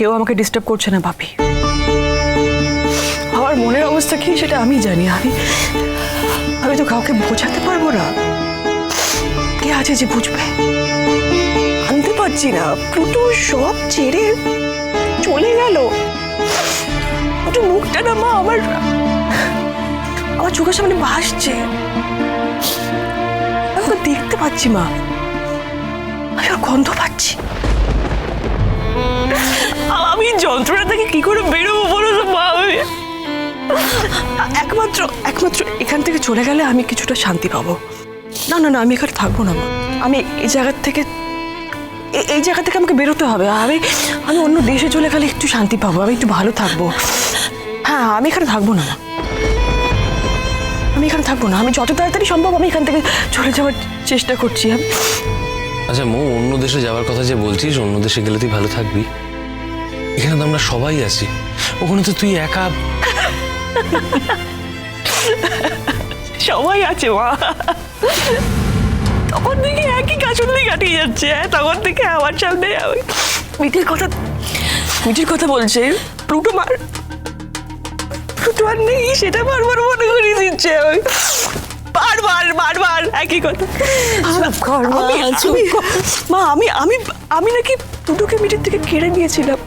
কেউ আমাকে ডিস্টার্ব করছে না ভাবি। আমার মনের অবস্থা কি সেটা আমি জানি। আমি তো কাউকে বোঝাতে পারবো না। কে আছে যে বুঝবে? আনতে পারছি না। প্লুটো সব ছেড়ে চলে গেল। একটু মুখটা না মা আমার চোখের সামনে ভাসছে। আমি তো দেখতে পাচ্ছি মা, আমি ওর গন্ধ পাচ্ছি। আমি যন্ত্রণা থেকে কি করে বেরোবো বলো তো মা? একমাত্র এখান থেকে চলে গেলে আমি কিছুটা শান্তি পাবো। না না না, আমি এখানে থাকবো না মা। আমি এই জায়গা থেকে আমাকে বেরোতে হবে। আমি অন্য দেশে চলে গেলে একটু শান্তি পাবো, আমি একটু ভালো থাকবো। হ্যাঁ, আমি এখানে থাকবো না মা। আমি যত তাড়াতাড়ি সম্ভব আমি এখান থেকে চলে যাওয়ার চেষ্টা করছি। আচ্ছা মৌ, অন্য দেশে যাওয়ার কথা যে বলছিস, অন্য দেশে গেলে তুই ভালো থাকবি? এখানে তো আমরা সবাই আছি, ওখানে তো তুই একা। সবাই আছে মা। তখন থেকে একই কাজুল্লি কাটিয়ে যাচ্ছে। তখন থেকে আমার সামনে মিটির কথা বলছে। প্লুটো আর নেই, সেটা বারবার মনে করিয়ে দিচ্ছে। বারবার একই কথা। মা, আমি নাকি প্লুটোকে মিটির থেকে কেড়ে নিয়েছিলাম।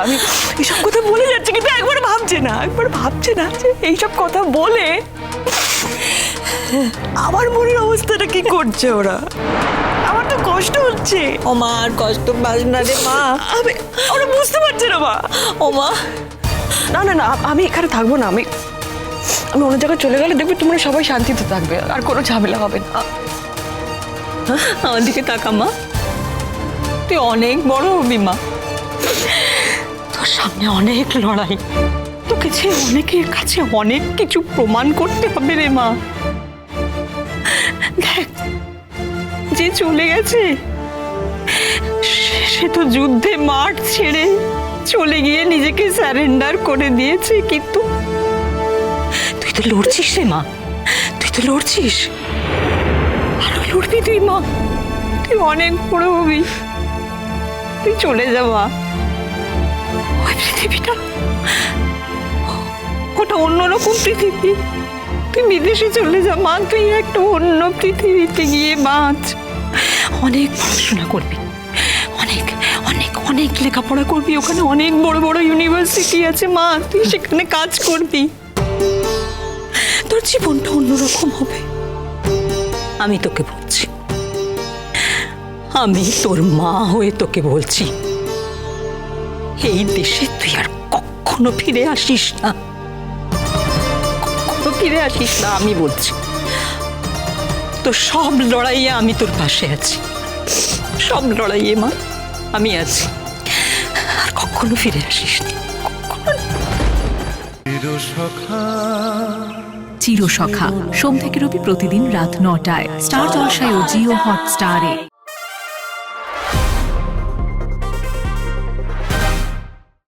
আমি এইসব কথা বলে যাচ্ছি, কিন্তু একবার ভাবছে না যে এইসব কথা বলে আমার মনের অবস্থাটা কি করছে ওরা। আমার তো কষ্ট হচ্ছে। ও মা, আর কষ্ট পাস না রে মা। ওরা বুঝতে পারছে না মা। ও মা, না, আমি এখানে থাকবো না। আমি অন্য জায়গায় চলে গেলে দেখবে তোমরা সবাই শান্তিতে থাকবে, আর কোনো ঝামেলা হবে না। আমার দিকে তাকা মা, তুই অনেক বড় হবি মা। তোর সামনে অনেক লড়াই, তোকে যে অনেকের কাছে অনেক কিছু প্রমাণ করতে হবে রে মা। দেখ, যে চলে গেছে সে তো যুদ্ধে মাঠ ছেড়ে চলে গিয়ে নিজেকে সারেন্ডার করে দিয়েছে, কিন্তু তুই তো লড়ছিস রে মা। তুই তো লড়ছিস, আরো লড়বি তুই মা। তুই অনেক বড় হবি। তুই চলে যাওয়া ওই পৃথিবীটা, ওটা অন্যরকম পৃথিবী। তুই বিদেশে চলে যা মা, তুই একটা অন্য পৃথিবীতে গিয়ে বাঁচ। অনেক পড়াশোনা করবি, অনেক অনেক অনেক লেখাপড়া করবি। ওখানে অনেক বড় বড় ইউনিভার্সিটি আছে মা, তুই সেখানে কাজ করবি। তোর জীবনটা অন্যরকম হবে। আমি তোকে বলছি, আমি তোর মা হয়ে তোকে বলছি, এই দেশে তুই আর কখনো ফিরে আসিস না। আমি বলছি, তো সব লড়াইয়ে আমি তোর পাশে আছি। সব লড়াইয়ে মা আমি আছি, আর কখনো ফিরে আসিস না। চিরসখা সোম থেকে রবি প্রতিদিন রাত ৯টায় স্টার জলসায় ও জিও হটস্টারে।